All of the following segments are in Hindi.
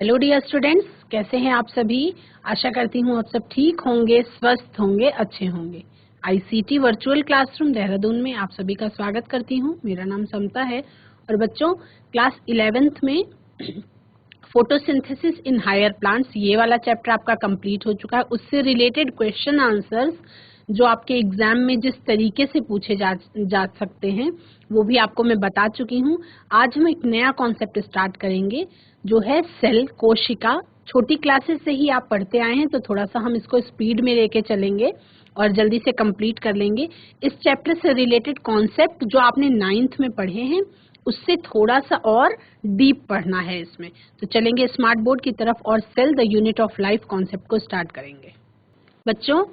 हेलो डियर स्टूडेंट्स, कैसे हैं आप सभी। आशा करती हूँ आप सब ठीक होंगे, स्वस्थ होंगे, अच्छे होंगे। आईसीटी वर्चुअल क्लासरूम देहरादून में आप सभी का स्वागत करती हूँ। मेरा नाम समता है और बच्चों क्लास 11th में फोटोसिंथेसिस इन हायर प्लांट्स ये वाला चैप्टर आपका कंप्लीट हो चुका है। उससे रिलेटेड क्वेश्चन आंसर्स जो आपके एग्जाम में जिस तरीके से पूछे जा सकते हैं वो भी आपको मैं बता चुकी हूँ। आज हम एक नया कॉन्सेप्ट स्टार्ट करेंगे जो है सेल, कोशिका। छोटी क्लासेस से ही आप पढ़ते आए हैं तो थोड़ा सा हम इसको स्पीड में लेके चलेंगे और जल्दी से कंप्लीट कर लेंगे। इस चैप्टर से रिलेटेड कॉन्सेप्ट जो आपने 9th में पढ़े हैं उससे थोड़ा सा और डीप पढ़ना है इसमें। तो चलेंगे स्मार्ट बोर्ड की तरफ और cell the unit of life concept को स्टार्ट करेंगे। बच्चों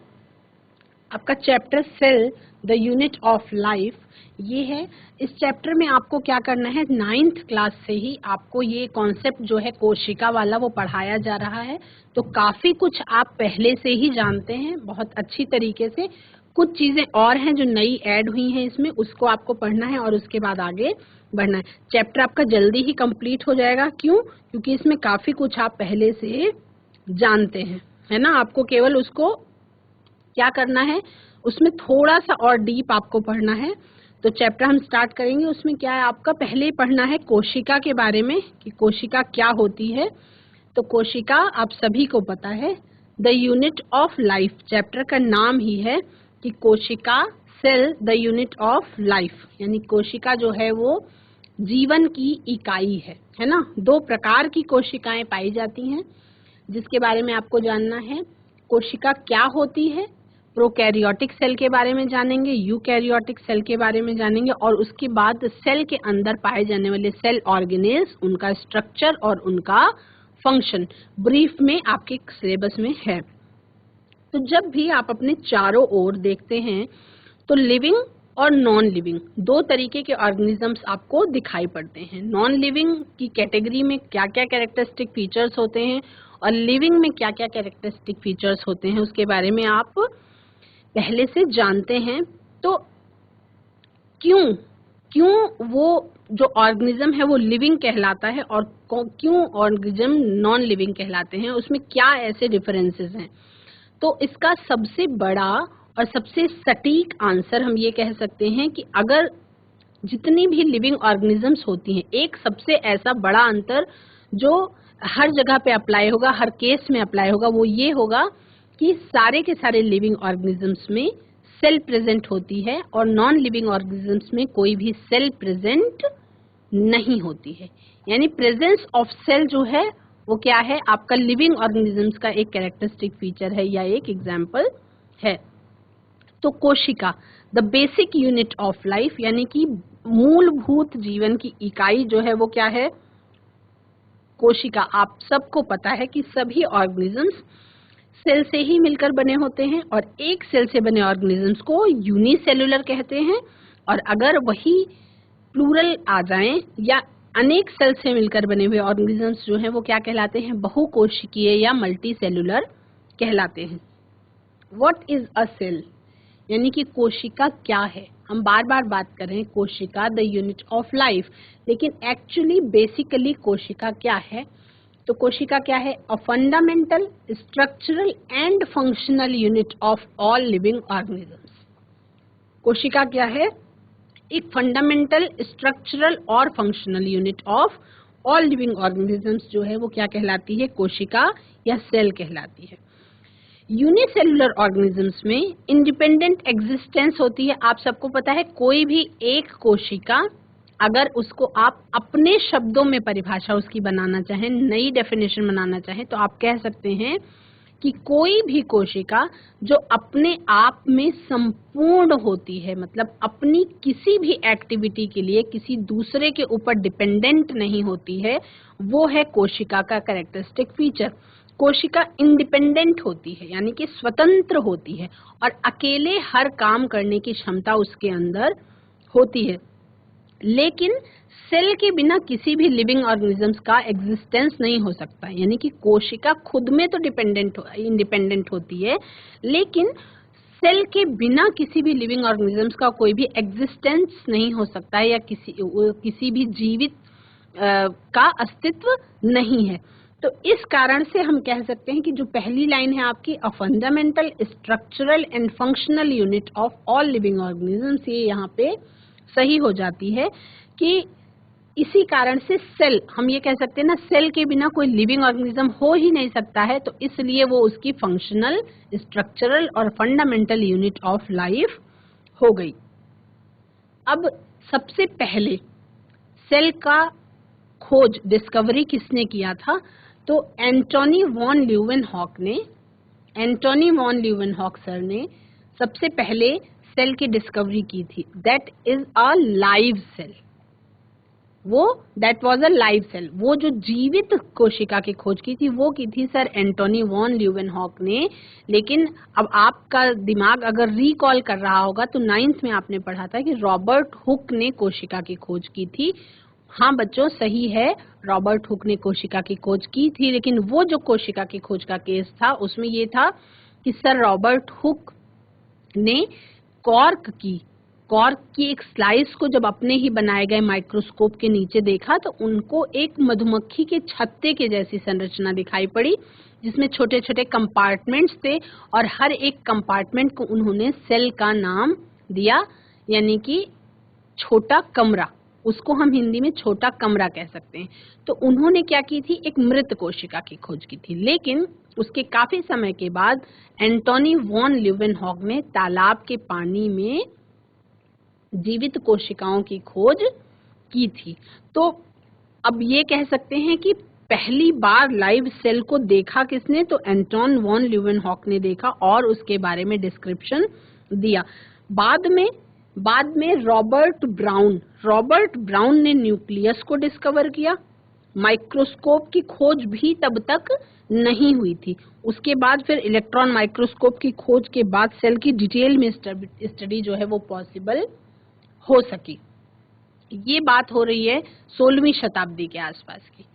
आपका chapter cell the unit of life ये है। इस चैप्टर में आपको क्या करना है, 9th क्लास से ही आपको ये कॉन्सेप्ट जो है कोशिका वाला वो पढ़ाया जा रहा है। तो काफी कुछ आप पहले से ही जानते हैं बहुत अच्छी तरीके से। कुछ चीजें और हैं जो नई ऐड हुई हैं इसमें, उसको आपको पढ़ना है और उसके बाद आगे बढ़ना है। चैप्टर आपका जल्दी ही कंप्लीट हो जाएगा। क्यों? क्योंकि इसमें काफी कुछ आप पहले से जानते हैं, है ना। आपको केवल उसको क्या करना है, उसमें थोड़ा सा और डीप आपको पढ़ना है। तो चैप्टर हम स्टार्ट करेंगे। उसमें क्या है, आपका पहले ही पढ़ना है कोशिका के बारे में कि कोशिका क्या होती है। तो कोशिका आप सभी को पता है, the unit of life chapter का नाम ही है कि कोशिका, cell the unit of life, यानी कोशिका जो है वो जीवन की इकाई है ना। दो प्रकार की कोशिकाएं पाई जाती हैं जिसके बारे में आपको जानना है। कोशिका क्या होती है, प्रोकैरियोटिक सेल के बारे में जानेंगे, यूकैरियोटिक सेल के बारे में जानेंगे और उसके बाद सेल के अंदर पाए जाने वाले सेल ऑर्गेनेल्स, उनका स्ट्रक्चर और उनका फंक्शन ब्रीफ में आपके सिलेबस में है। तो जब भी आप अपने चारों ओर देखते हैं तो लिविंग और नॉन लिविंग दो तरीके के ऑर्गेनिजम्स आपको दिखाई पड़ते हैं। नॉन लिविंग की कैटेगरी में क्या क्या कैरेक्टरिस्टिक फीचर्स होते हैं और लिविंग में क्या क्या कैरेक्टरिस्टिक फीचर्स होते हैं उसके बारे में आप पहले से जानते हैं। तो क्यों क्यों वो जो ऑर्गेनिज्म है वो लिविंग कहलाता है और क्यों ऑर्गेनिज्म नॉन लिविंग कहलाते हैं, उसमें क्या ऐसे डिफरेंसेस हैं। तो इसका सबसे बड़ा और सबसे सटीक आंसर हम ये कह सकते हैं कि अगर जितनी भी लिविंग ऑर्गेनिजम्स होती हैं, एक सबसे ऐसा बड़ा अंतर जो हर जगह पे अप्लाई होगा, हर केस में अप्लाई होगा, वो ये होगा कि सारे के सारे लिविंग ऑर्गेनिजम्स में सेल प्रेजेंट होती है और नॉन लिविंग ऑर्गेनिजम्स में कोई भी सेल प्रेजेंट नहीं होती है। यानी प्रेजेंस ऑफ सेल जो है वो क्या है, आपका लिविंग ऑर्गेनिजम्स का एक कैरेक्टरिस्टिक फीचर है या एक एग्जाम्पल है। तो कोशिका the basic unit of life, यानी कि मूलभूत जीवन की इकाई जो है वो क्या है, कोशिका। आप सबको पता है कि सभी ऑर्गेनिजम्स सेल से ही मिलकर बने होते हैं और एक सेल से बने ऑर्गेनिजम्स को यूनिसेलुलर कहते हैं। और अगर वही प्लूरल आ जाएं या अनेक सेल से मिलकर बने हुए ऑर्गेनिजम्स जो हैं वो क्या कहलाते हैं, बहुकोशिकीय या मल्टी सेलुलर कहलाते हैं। व्हाट इज अ सेल, यानी कि कोशिका क्या है। हम बार बार बात कर रहे हैं कोशिका द यूनिट ऑफ लाइफ, लेकिन एक्चुअली बेसिकली कोशिका क्या है। तो कोशिका क्या है, a fundamental, structural and functional unit of all living organisms. कोशिका क्या है, एक फंडामेंटल, स्ट्रक्चरल और functional unit of all living organisms जो है वो क्या कहलाती है, कोशिका या सेल कहलाती है। यूनिसेलुलर ऑर्गेनिजम्स में इंडिपेंडेंट एग्जिस्टेंस होती है। आप सबको पता है कोई भी एक कोशिका, अगर उसको आप अपने शब्दों में परिभाषा उसकी बनाना चाहें, नई डेफिनेशन बनाना चाहें, तो आप कह सकते हैं कि कोई भी कोशिका जो अपने आप में संपूर्ण होती है, मतलब अपनी किसी भी एक्टिविटी के लिए किसी दूसरे के ऊपर डिपेंडेंट नहीं होती है, वो है कोशिका का कैरेक्टरिस्टिक फीचर। कोशिका इंडिपेंडेंट होती है, यानी कि स्वतंत्र होती है और अकेले हर काम करने की क्षमता उसके अंदर होती है। लेकिन सेल के बिना किसी भी लिविंग ऑर्गेनिजम्स का एग्जिस्टेंस नहीं हो सकता। यानी कि कोशिका खुद में तो इंडिपेंडेंट होती है, लेकिन सेल के बिना किसी भी लिविंग ऑर्गेनिजम्स का कोई भी एग्जिस्टेंस नहीं हो सकता है या किसी भी जीवित का अस्तित्व नहीं है। तो इस कारण से हम कह सकते हैं कि जो पहली लाइन है आपकी, a fundamental structural and functional unit of all living organisms, ये यहाँ पे सही हो जाती है कि इसी कारण से सेल, हम ये कह सकते हैं ना, सेल के बिना कोई लिविंग ऑर्गेनिज्म हो ही नहीं सकता है, तो इसलिए वो उसकी फंक्शनल, स्ट्रक्चरल और फंडामेंटल यूनिट ऑफ लाइफ हो गई। अब सबसे पहले सेल का खोज, डिस्कवरी किसने किया था? तो एंटोनी वॉन ल्यूवेनहॉक ने, एंटोनी वॉन ल्यूवेनहॉक सर ने सबसे पहले सेल की डिस्कवरी की थी। That is a live cell, वो that was a live cell, वो जो जीवित कोशिका की खोज की थी वो की थी सर एंटोनी वॉन ल्यूवेनहॉक ने। लेकिन अब आपका दिमाग अगर रिकॉल कर रहा होगा तो 9th में आपने पढ़ा था कि रॉबर्ट हुक ने कोशिका की खोज की थी। हाँ बच्चों, सही है, रॉबर्ट हुक ने कोशिका की खोज की थी, लेकिन वो जो कोशिका की खोज का केस था उसमें ये था कि सर रॉबर्ट हुक ने कॉर्क की एक स्लाइस को जब अपने ही बनाए गए माइक्रोस्कोप के नीचे देखा तो उनको एक मधुमक्खी के छत्ते के जैसी संरचना दिखाई पड़ी, जिसमें छोटे छोटे कंपार्टमेंट्स थे और हर एक कंपार्टमेंट को उन्होंने सेल का नाम दिया, यानी कि छोटा कमरा, उसको हम हिंदी में छोटा कमरा कह सकते हैं। तो उन्होंने क्या की थी, एक मृत कोशिका की खोज की थी। लेकिन उसके काफी समय के बाद एंटोनी वॉन ल्यूवेनहॉक ने तालाब के पानी में जीवित कोशिकाओं की खोज की थी। तो अब ये कह सकते हैं कि पहली बार लाइव सेल को देखा किसने? तो एंटोन वॉन ल्यूवेनहॉक ने देखा और उसके बारे में डिस्क्रिप्शन दिया। बाद में रॉबर्ट ब्राउन ने न्यूक्लियस को डिस्कवर किया। माइक्रोस्कोप की खोज भी तब तक नहीं हुई थी। उसके बाद फिर इलेक्ट्रॉन माइक्रोस्कोप की खोज के बाद सेल की डिटेल में स्टडी जो है वो पॉसिबल हो सकी। ये बात हो रही है 16वीं शताब्दी के आसपास की।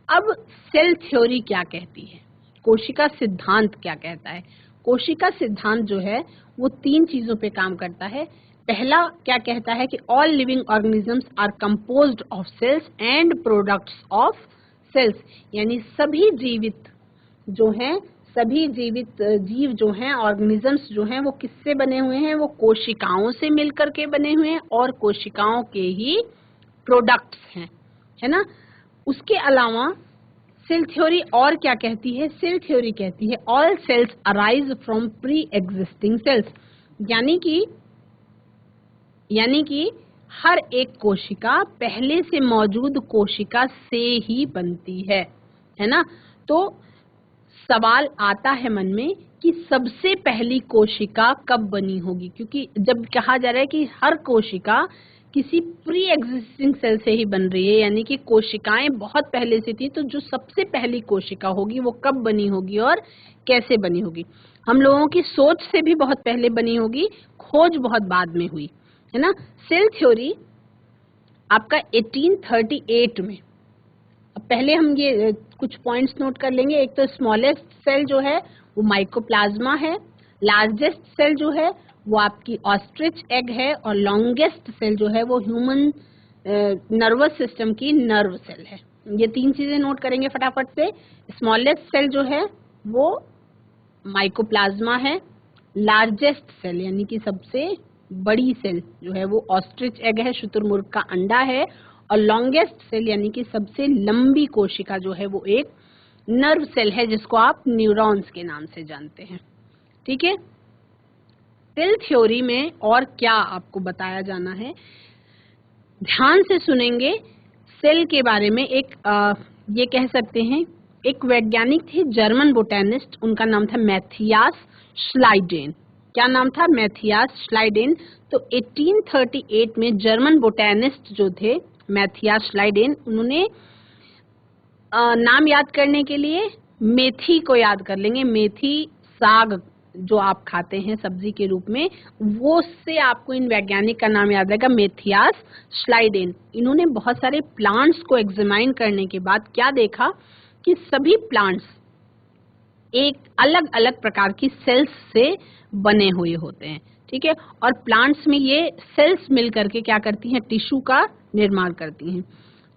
अब सेल थ्योरी क्या कहती है, कोशिका सिद्धांत क्या कहता है? कोशिका सिद्धांत जो है वो 3 चीजों पे काम करता है। पहला क्या कहता है कि all living organisms are composed of cells and products of cells, यानी सभी जीवित जीव जो हैं, ऑर्गेनिजम्स जो हैं, वो किससे बने हुए हैं? वो कोशिकाओं से मिलकर के बने हुए हैं और कोशिकाओं के ही प्रोडक्ट्स हैं, है ना। उसके अलावा सेल थ्योरी और क्या कहती है? सेल थ्योरी कहती है all cells arise from pre existing cells, यानी कि हर एक कोशिका पहले से मौजूद कोशिका से ही बनती है ना। तो सवाल आता है मन में कि सबसे पहली कोशिका कब बनी होगी, क्योंकि जब कहा जा रहा है कि हर कोशिका किसी प्री एग्जिस्टिंग सेल से ही बन रही है, यानी कि कोशिकाएं बहुत पहले से थी, तो जो सबसे पहली कोशिका होगी वो कब बनी होगी और कैसे बनी होगी? हम लोगों की सोच से भी बहुत पहले बनी होगी, खोज बहुत बाद में हुई, है ना। सेल थ्योरी आपका 1838 में, अब पहले हम ये कुछ पॉइंट्स नोट कर लेंगे। एक तो स्मॉलेस्ट सेल जो है वो माइकोप्लाज्मा है, लार्जेस्ट सेल जो है वो आपकी ऑस्ट्रिच एग है, और लॉन्गेस्ट सेल जो है वो ह्यूमन नर्वस सिस्टम की नर्व सेल है। ये 3 चीजें नोट करेंगे फटाफट से। स्मॉलेस्ट सेल जो है वो माइकोप्लाज्मा है, लार्जेस्ट सेल यानी कि सबसे बड़ी सेल जो है वो ऑस्ट्रिच एग है, शुतुरमुर्ग का अंडा है, और लॉन्गेस्ट सेल यानी कि सबसे लंबी कोशिका जो है वो एक नर्व सेल है, जिसको आप न्यूरॉन्स के नाम से जानते हैं। ठीक है, सेल थ्योरी में और क्या आपको बताया जाना है, ध्यान से सुनेंगे। सेल के बारे में एक ये कह सकते हैं, एक वैज्ञानिक थे जर्मन बोटेनिस्ट, उनका नाम था मैथियास श्लाइडेन। क्या नाम था? मैथियास श्लाइडेन। तो 1838 में जर्मन बोटेनिस्ट जो थे मैथियास श्लाइडेन, उन्होंने नाम याद करने के लिए मेथी को याद कर लेंगे। मेथी साग जो आप खाते हैं सब्जी के रूप में, वो से आपको इन वैज्ञानिक का नाम याद रहेगा, मैथियास श्लाइडेन। इन्होंने बहुत सारे प्लांट्स को एग्जामाइन करने के बाद क्या देखा कि सभी प्लांट्स एक अलग अलग प्रकार की सेल्स से बने हुए होते हैं। ठीक है, और प्लांट्स में ये सेल्स मिल करके क्या करती हैं? टिश्यू का निर्माण करती हैं।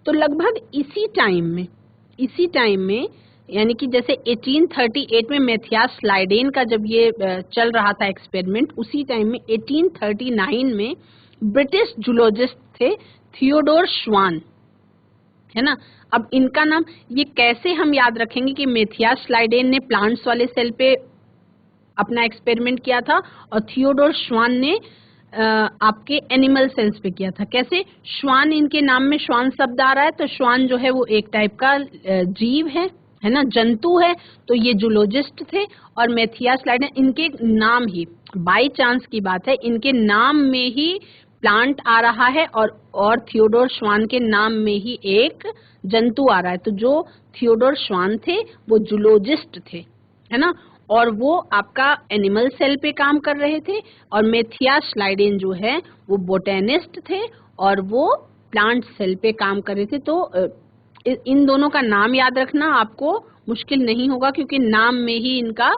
तो लगभग इसी टाइम में यानी कि जैसे 1838 में मैथियास स्लाइडेन का जब ये चल रहा था एक्सपेरिमेंट, उसी टाइम में 1839 में ब्रिटिश जूलॉजिस्ट थे थियोडोर श्वान, है ना। अब इनका नाम ये कैसे हम याद रखेंगे कि मैथियास स्लाइडेन ने प्लांट्स वाले सेल पे अपना एक्सपेरिमेंट किया था और थियोडोर श्वान ने आपके एनिमल सेल्स पे किया था। कैसे? श्वान, इनके नाम में श्वान शब्द आ रहा है, तो श्वान जो है वो एक टाइप का जीव है ना, जंतु है। तो ये जूलॉजिस्ट थे और मैथियास स्लाइडेन, इनके नाम ही, बाय चांस की बात है, इनके नाम में ही प्लांट आ रहा है और थियोडोर श्वान के नाम में ही एक जंतु आ रहा है। तो जो थियोडोर श्वान थे वो जूलॉजिस्ट थे, है ना, और वो आपका एनिमल सेल पे काम कर रहे थे, और मैथियास स्लाइडेन जो है वो बोटेनिस्ट थे और वो प्लांट सेल पे काम कर रहे थे। तो इन दोनों का नाम याद रखना आपको मुश्किल नहीं होगा, क्योंकि नाम में ही इनका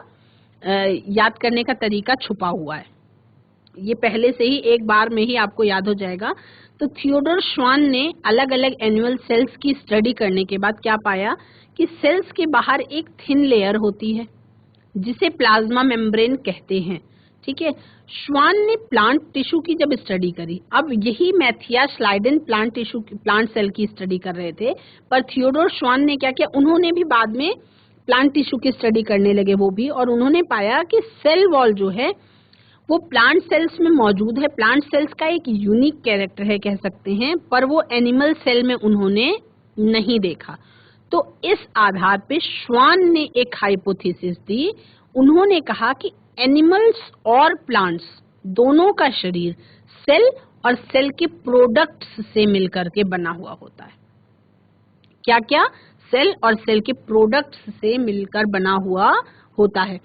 याद करने का तरीका छुपा हुआ है। ये पहले से ही एक बार में ही आपको याद हो जाएगा। तो थियोडोर श्वान ने अलग अलग एनिमल सेल्स की स्टडी करने के बाद क्या पाया कि सेल्स के बाहर एक थिन लेयर होती है जिसे प्लाज्मा मेम्ब्रेन कहते हैं, ठीक है। श्वान ने प्लांट टिश्यू की जब स्टडी करी, अब यही मैथियास स्लाइडेन प्लांट सेल की स्टडी कर रहे थे, पर थियोडोर श्वान ने क्या किया, उन्होंने भी बाद में प्लांट टिश्यू की स्टडी करने लगे वो भी, और उन्होंने पाया कि सेल वॉल जो है वो प्लांट सेल्स में मौजूद है। प्लांट सेल्स का एक यूनिक कैरेक्टर है कह सकते हैं, पर वो एनिमल सेल में उन्होंने नहीं देखा। तो इस आधार पे श्वान ने एक हाइपोथेसिस दी। उन्होंने कहा कि एनिमल्स और प्लांट्स दोनों का शरीर सेल और सेल के प्रोडक्ट्स से मिलकर के बना हुआ होता है। क्या क्या? सेल और सेल के प्रोडक्ट्स से मिलकर बना हुआ होता है।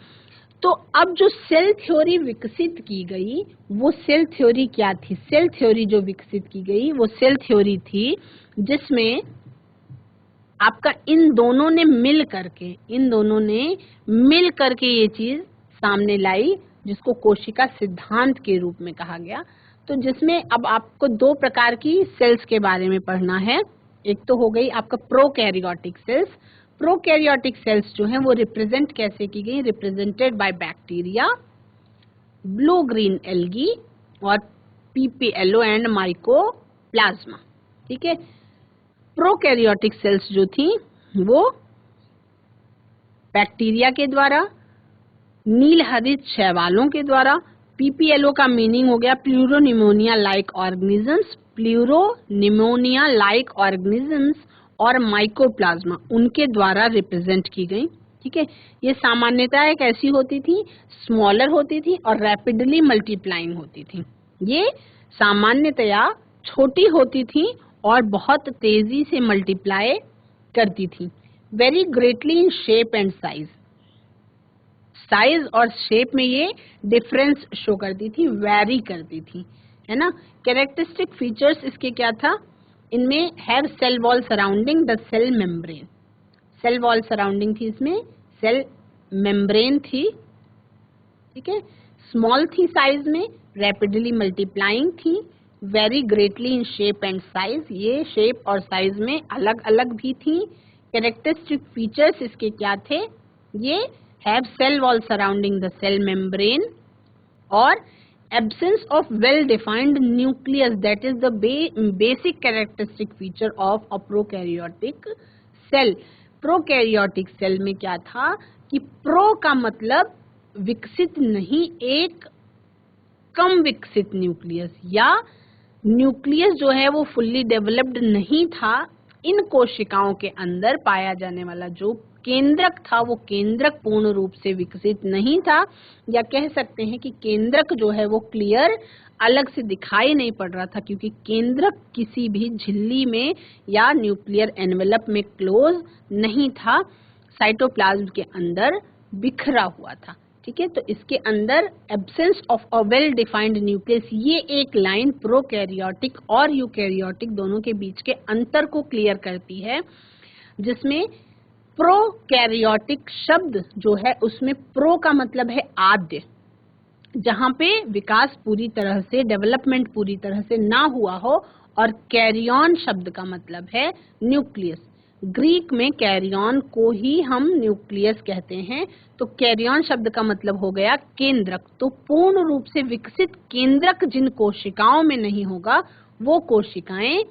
तो अब जो सेल थ्योरी विकसित की गई, वो सेल थ्योरी क्या थी? सेल थ्योरी जो विकसित की गई वो सेल थ्योरी थी जिसमें आपका इन दोनों ने मिल करके ये चीज सामने लाई, जिसको कोशिका सिद्धांत के रूप में कहा गया। तो जिसमें अब आपको दो प्रकार की सेल्स के बारे में पढ़ना है। एक तो हो गई आपका प्रोकैरियोटिक सेल्स। प्रोकैरियोटिक सेल्स जो हैं वो रिप्रेजेंट कैसे की गई? Represented by bacteria, blue green algae और पीपीएलओ एंड माइकोप्लाज्मा, ठीक है। प्रोकैरियोटिक सेल्स जो थी वो बैक्टीरिया के द्वारा, नील हरित शैवालों के द्वारा, पीपीएलओ का मीनिंग हो गया प्लूरोनिमोनिया लाइक ऑर्गेनिजम्स, और माइकोप्लाज्मा उनके द्वारा रिप्रेजेंट की गई, ठीक है। ये सामान्यतः एक ऐसी होती थी, स्मॉलर होती थी और रैपिडली मल्टीप्लाइंग होती थी। ये सामान्यतया छोटी होती थी और बहुत तेजी से मल्टीप्लाई करती थी। Very greatly in shape and size और शेप में ये डिफरेंस शो करती थी, वेरी करती थी, है ना। कैरेक्टरिस्टिक फीचर्स इसके क्या था? इनमें have cell wall surrounding the cell membrane, cell wall surrounding थी, इसमें सेल मेम्ब्रेन थी, ठीक है। स्मॉल थी साइज में, रैपिडली मल्टीप्लाइंग थी, very greatly in shape and size, ये शेप और साइज में अलग अलग भी थी। कैरेक्टरिस्टिक फीचर्स इसके क्या थे? ये have cell wall surrounding the cell membrane और absence of well defined nucleus, that is the basic characteristic feature of a prokaryotic cell. prokaryotic cell में क्या था कि प्रो का मतलब विकसित नहीं, एक कम विकसित न्यूक्लियस, या न्यूक्लियस जो है वो फुल्ली डेवलप्ड नहीं था। इन कोशिकाओं के अंदर पाया जाने वाला जो केंद्रक था वो केंद्रक पूर्ण रूप से विकसित नहीं था, या कह सकते हैं कि केंद्रक जो है वो क्लियर अलग से दिखाई नहीं पड़ रहा था, क्योंकि केंद्रक किसी भी झिल्ली में या न्यूक्लियर एनवेलप में क्लोज नहीं था, साइटोप्लाज्म के अंदर बिखरा हुआ था, ठीक है। तो इसके अंदर absence of a well defined nucleus, ये एक लाइन प्रोकैरियोटिक और यूकैरियोटिक दोनों के बीच के अंतर को क्लियर करती है, जिसमें प्रोकैरियोटिक शब्द जो है उसमें प्रो का मतलब है आद्य, जहां पे विकास पूरी तरह से, डेवलपमेंट पूरी तरह से ना हुआ हो, और कैरियन शब्द का मतलब है न्यूक्लियस, ग्रीक में कैरियन को ही हम न्यूक्लियस कहते हैं। तो कैरियन शब्द का मतलब हो गया केंद्रक। तो पूर्ण रूप से विकसित केंद्रक जिन कोशिकाओं में नहीं होगा वो कोशिकाएं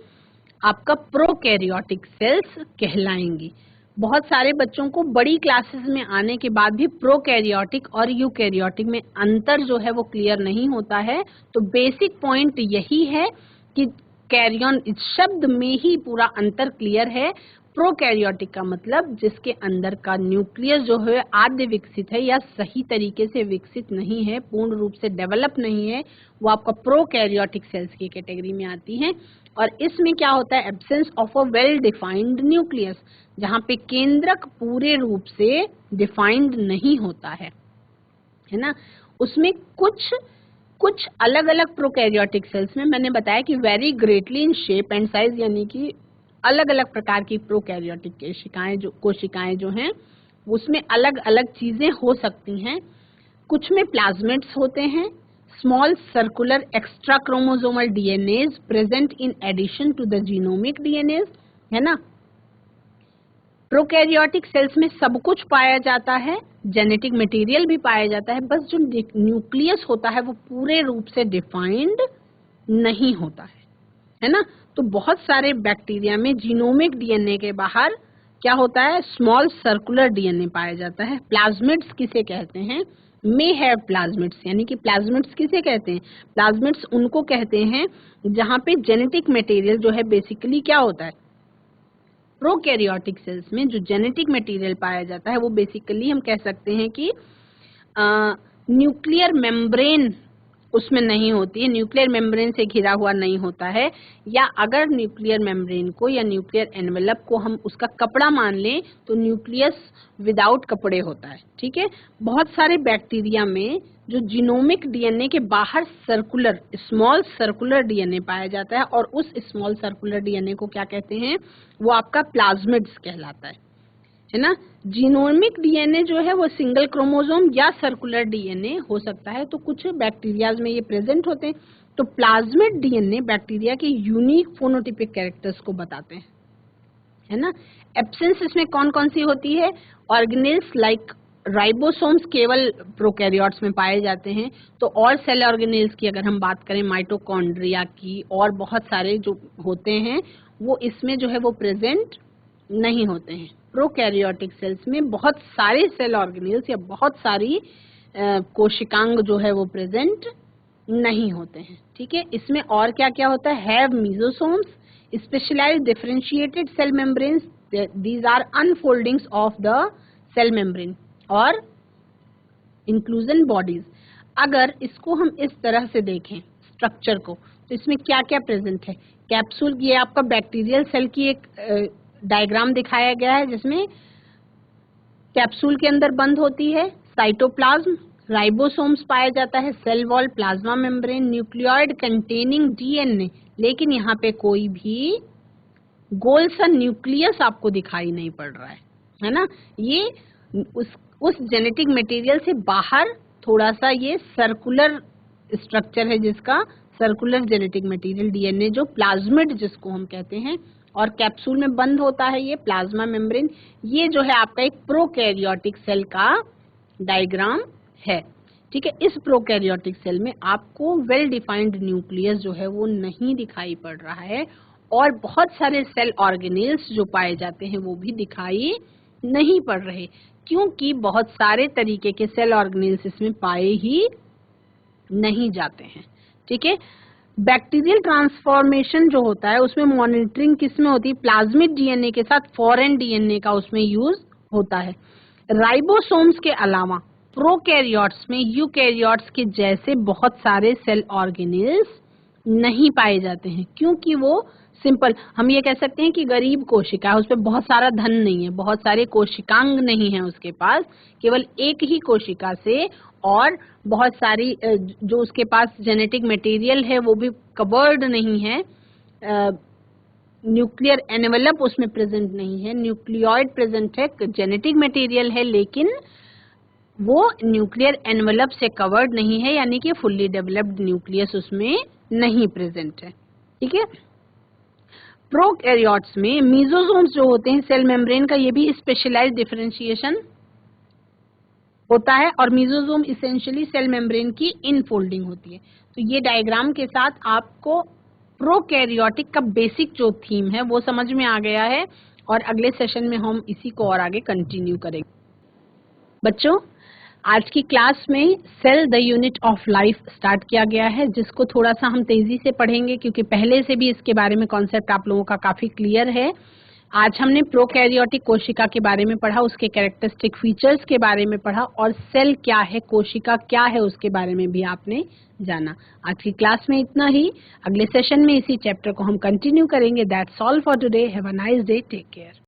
आपका प्रोकैरियोटिक सेल्स कहलाएंगी। बहुत सारे बच्चों को बड़ी क्लासेस में आने के बाद भी प्रोकैरियोटिक और यूकैरियोटिक में अंतर जो है वो क्लियर नहीं होता है। तो बेसिक पॉइंट यही है कि कैरियन इस शब्द में ही पूरा अंतर क्लियर है। प्रोकैरियोटिक का मतलब जिसके अंदर का न्यूक्लियस जो है आद्य विकसित है या सही तरीके से विकसित नहीं है, पूर्ण रूप से डेवलप नहीं है, वो आपका प्रोकैरियोटिक सेल्स की कैटेगरी में आती है। और इसमें क्या होता है, absence of a well defined nucleus, जहाँ पे केंद्रक पूरे रूप से डिफाइंड नहीं होता है ना। उसमें कुछ अलग अलग प्रोकैरियोटिक सेल्स में मैंने बताया कि very greatly in shape and size, यानी कि अलग अलग प्रकार की प्रोकैरियोटिक कोशिकाएं जो हैं उसमें अलग अलग चीजें हो सकती हैं। कुछ में प्लाज्मिड्स होते हैं, small circular extra chromosomal DNAs present in addition to the genomic DNAs, है ना। प्रोकैरियोटिक सेल्स में सब कुछ पाया जाता है, जेनेटिक मटेरियल भी पाया जाता है, बस जो न्यूक्लियस होता है वो पूरे रूप से डिफाइंड नहीं होता है ना। तो बहुत सारे बैक्टीरिया में जीनोमिक डीएनए के बाहर क्या होता है, स्मॉल सर्कुलर डीएनए पाया जाता है। प्लाज्मिड्स किसे कहते हैं, मे हैव प्लाज्मिड्स, यानी कि प्लाज्मिड्स किसे कहते हैं, प्लाज्मिड्स उनको कहते हैं जहाँ पे जेनेटिक मटेरियल जो है बेसिकली क्या होता है, प्रोकैरियोटिक सेल्स में जो जेनेटिक मटेरियल पाया जाता है वो बेसिकली हम कह सकते हैं कि न्यूक्लियर मेम्ब्रेन उसमें नहीं होती है, न्यूक्लियर मेम्ब्रेन से घिरा हुआ नहीं होता है। या अगर न्यूक्लियर मेम्ब्रेन को या न्यूक्लियर एनवेलप को हम उसका कपड़ा मान लें तो न्यूक्लियस विदाउट कपड़े होता है, ठीक है। बहुत सारे बैक्टीरिया में जो जीनोमिक डीएनए के बाहर सर्कुलर स्मॉल सर्कुलर डीएनए पाया जाता है और उस स्मॉल सर्कुलर डीएनए को क्या कहते हैं, वो आपका प्लाज्मिड्स कहलाता है ना। जीनोमिक डीएनए जो है वो सिंगल क्रोमोसोम या सर्कुलर डीएनए हो सकता है, तो कुछ बैक्टीरियाज में ये प्रेजेंट होते हैं। तो प्लाज्मिड डीएनए बैक्टीरिया के यूनिक फोनोटिपिक कैरेक्टर्स को बताते हैं, है ना। एब्सेंस इसमें कौन कौन सी होती है, ऑर्गेनेल्स लाइक राइबोसोम्स केवल प्रोकैरियोट्स में पाए जाते हैं। तो और सेल ऑर्गेनेल्स की अगर हम बात करें, माइटोकॉन्ड्रिया की और बहुत सारे जो होते हैं वो इसमें जो है वो प्रेजेंट नहीं होते हैं। प्रोकैरियोटिक सेल्स में बहुत सारे सेल ऑर्गेनेल्स या बहुत सारी कोशिकांग जो है वो प्रेजेंट नहीं होते हैं, ठीक है। इसमें और क्या क्या होता है, have mesosomes, specialised differentiated cell membranes, these are unfoldings of the cell membrane और इंक्लूजन बॉडीज। अगर इसको हम इस तरह से देखें स्ट्रक्चर को, तो इसमें क्या क्या प्रेजेंट है, कैप्सूल, ये आपका बैक्टीरियल सेल की एक डायग्राम दिखाया गया है जिसमें कैप्सूल के अंदर बंद होती है साइटोप्लाज्म, राइबोसोम्स पाया जाता है, cell wall, plasma membrane, nucleoid containing DNA, लेकिन यहाँ पे कोई भी गोल सा न्यूक्लियस आपको दिखाई नहीं पड़ रहा है ना। ये उस जेनेटिक मटेरियल से बाहर थोड़ा सा ये सर्कुलर स्ट्रक्चर है जिसका सर्कुलर जेनेटिक मटेरियल डीएनए जो प्लाज्मिड जिसको हम कहते हैं, और कैप्सूल में बंद होता है ये प्लाज्मा मेम्ब्रेन। ये जो है आपका एक प्रोकैरियोटिक सेल का डायग्राम है, ठीक है। इस प्रोकैरियोटिक सेल में आपको वेल डिफाइंड न्यूक्लियस जो है वो नहीं दिखाई पड़ रहा है और बहुत सारे सेल ऑर्गेनेल्स जो पाए जाते हैं वो भी दिखाई नहीं पड़ रहे, क्योंकि बहुत सारे तरीके के सेल ऑर्गेनेल्स इसमें पाए ही नहीं जाते हैं, ठीक है। बैक्टीरियल ट्रांसफॉर्मेशन जो होता है उसमें मॉनिटरिंग किसमें होती है, प्लाज्मिड डीएनए के साथ फॉरेन डीएनए का उसमें यूज होता है। राइबोसोम्स के अलावा प्रोकैरियोट्स में यूकैरियोट्स के जैसे बहुत सारे सेल ऑर्गेनेल्स नहीं पाए जाते हैं, क्योंकि वो सिंपल हम ये कह सकते हैं कि गरीब कोशिका है, उस पर बहुत सारा धन नहीं है, बहुत सारे कोशिकांग नहीं है उसके पास, केवल एक ही कोशिका से, और बहुत सारी जो उसके पास जेनेटिक मटेरियल है वो भी कवर्ड नहीं है, न्यूक्लियर एनवेलप उसमें प्रेजेंट नहीं है, न्यूक्लियोइड प्रेजेंट है, जेनेटिक मटेरियल है लेकिन वो न्यूक्लियर एनवेलप से कवर्ड नहीं है, यानी कि फुल्ली डेवलप्ड न्यूक्लियस उसमें नहीं प्रेजेंट है, ठीक है। प्रोकैरियोट्स में मीजोसोम्स जो होते हैं सेल मेम्ब्रेन का, ये भी स्पेशलाइज्ड डिफरेंशिएशन होता है और मीजोसोम इसेंशियली सेल मेम्ब्रेन की इनफोल्डिंग होती है। तो ये डायग्राम के साथ आपको प्रोकैरियोटिक का बेसिक जो थीम है वो समझ में आ गया है और अगले सेशन में हम इसी को और आगे कंटिन्यू करेंगे। बच्चों, आज की क्लास में cell the unit of life start किया गया है, जिसको थोड़ा सा हम तेजी से पढ़ेंगे क्योंकि पहले से भी इसके बारे में कॉन्सेप्ट आप लोगों का काफी क्लियर है। आज हमने प्रोकैरियोटिक कोशिका के बारे में पढ़ा, उसके कैरेक्टरिस्टिक फीचर्स के बारे में पढ़ा और सेल क्या है, कोशिका क्या है, उसके बारे में भी आपने जाना। आज की क्लास में इतना ही। अगले सेशन में इसी चैप्टर को हम कंटिन्यू करेंगे। That's all for today. Have a nice day. Take care.